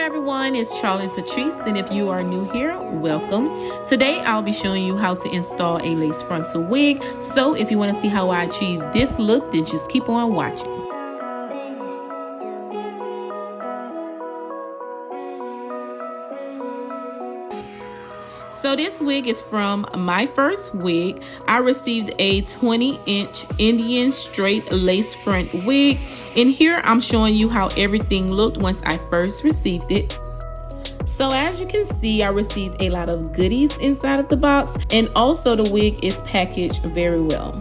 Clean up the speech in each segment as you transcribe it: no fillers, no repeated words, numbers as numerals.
everyone, it's Charlion Patrice, and if you are new here, welcome. Today I'll be showing you how to install a lace frontal wig. So if you want to see how I achieve this look, then just keep on watching. So this wig is from Myfirstwig. I received a 20-inch Indian straight lace front wig. And here I'm showing you how everything looked once I first received it. So as you can see, I received a lot of goodies inside of the box, and also the wig is packaged very well.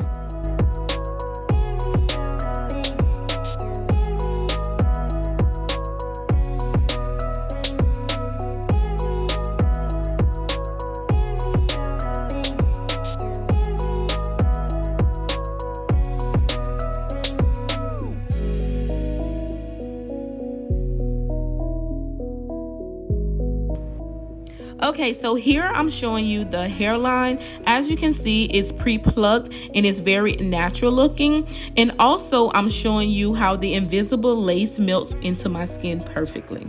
Okay, so here I'm showing you the hairline. As you can see, it's pre-plucked and it's very natural looking. And also I'm showing you how the invisible lace melts into my skin perfectly.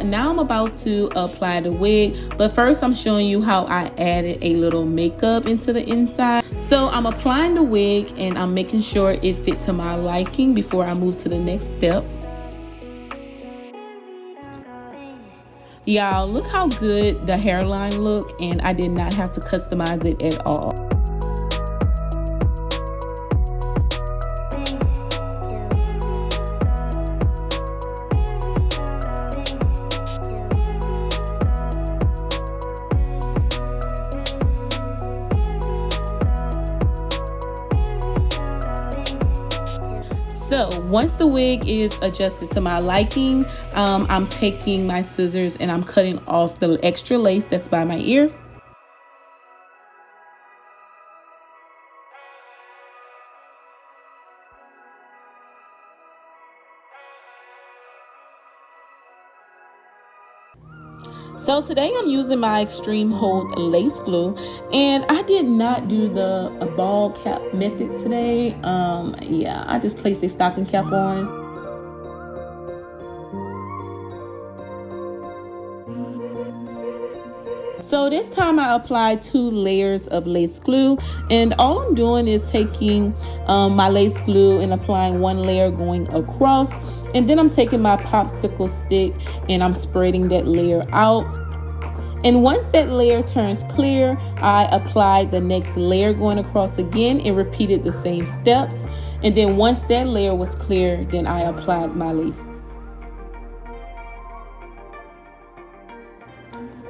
Now I'm about to apply the wig, but first I'm showing you how I added a little makeup into the inside. So I'm applying the wig and I'm making sure it fits to my liking before I move to the next step. Y'all, look how good the hairline look, and I did not have to customize it at all. So once the wig is adjusted to my liking, I'm taking my scissors and I'm cutting off the extra lace that's by my ears. So today I'm using my Extreme Hold lace glue, and I did not do the ball cap method today. Yeah, I just placed a stocking cap on. So this time I applied 2 layers of lace glue, and all I'm doing is taking my lace glue and applying 1 layer going across, and then I'm taking my popsicle stick and I'm spreading that layer out. And once that layer turns clear, I applied the next layer going across again and repeated the same steps. And then once that layer was clear, then I applied my lace.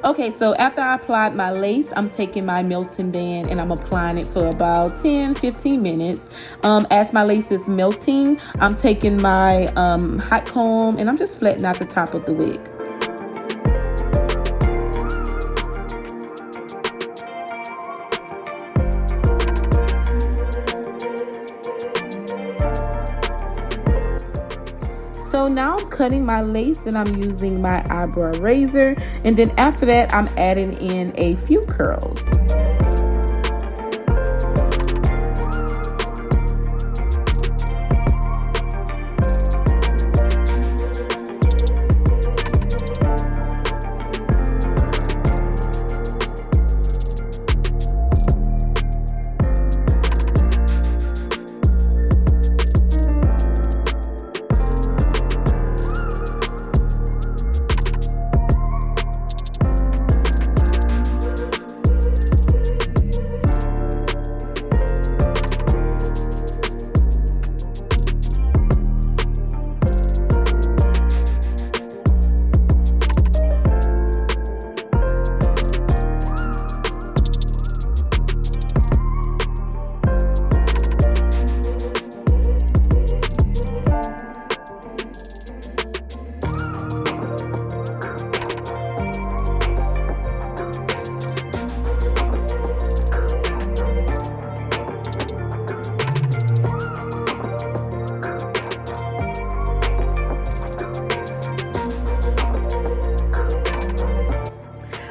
Okay, so after I applied my lace, I'm taking my melting band and I'm applying it for about 10-15 minutes. As my lace is melting, I'm taking my hot comb and I'm just flattening out the top of the wig. So now I'm cutting my lace and I'm using my eyebrow razor, and then after that I'm adding in a few curls.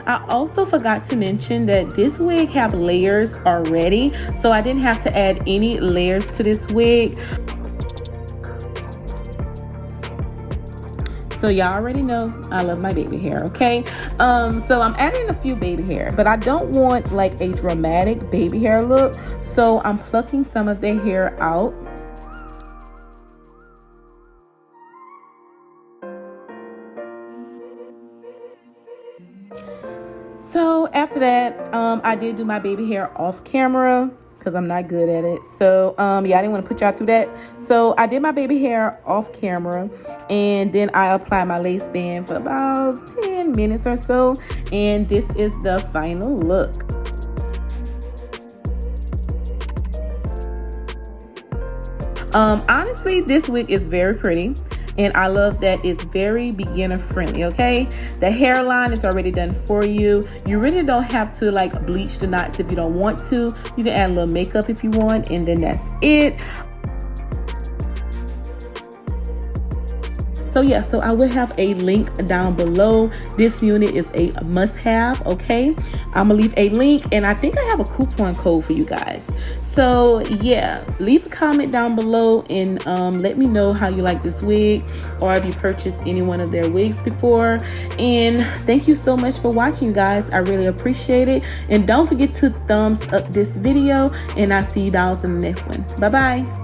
I also forgot to mention that this wig have layers already, so I didn't have to add any layers to this wig. So y'all already know I love my baby hair, okay? So I'm adding a few baby hair, but I don't want like a dramatic baby hair look. So I'm plucking some of the hair out. So after that, I did do my baby hair off camera because I'm not good at it. So yeah, I didn't want to put y'all through that. So I did my baby hair off camera, and then I applied my lace band for about 10 minutes or so. And this is the final look. Honestly, this wig is very pretty. And I love that it's very beginner friendly, okay? The hairline is already done for you. You really don't have to like bleach the knots if you don't want to. You can add a little makeup if you want, and then that's it. So yeah, so I will have a link down below. This unit is a must-have, okay? I'm gonna leave a link, and I think I have a coupon code for you guys. So yeah, leave a comment down below and let me know how you like this wig, or if you purchased any one of their wigs before. And thank you so much for watching, guys. I really appreciate it. And don't forget to thumbs up this video, and I'll see you guys in the next one. Bye bye.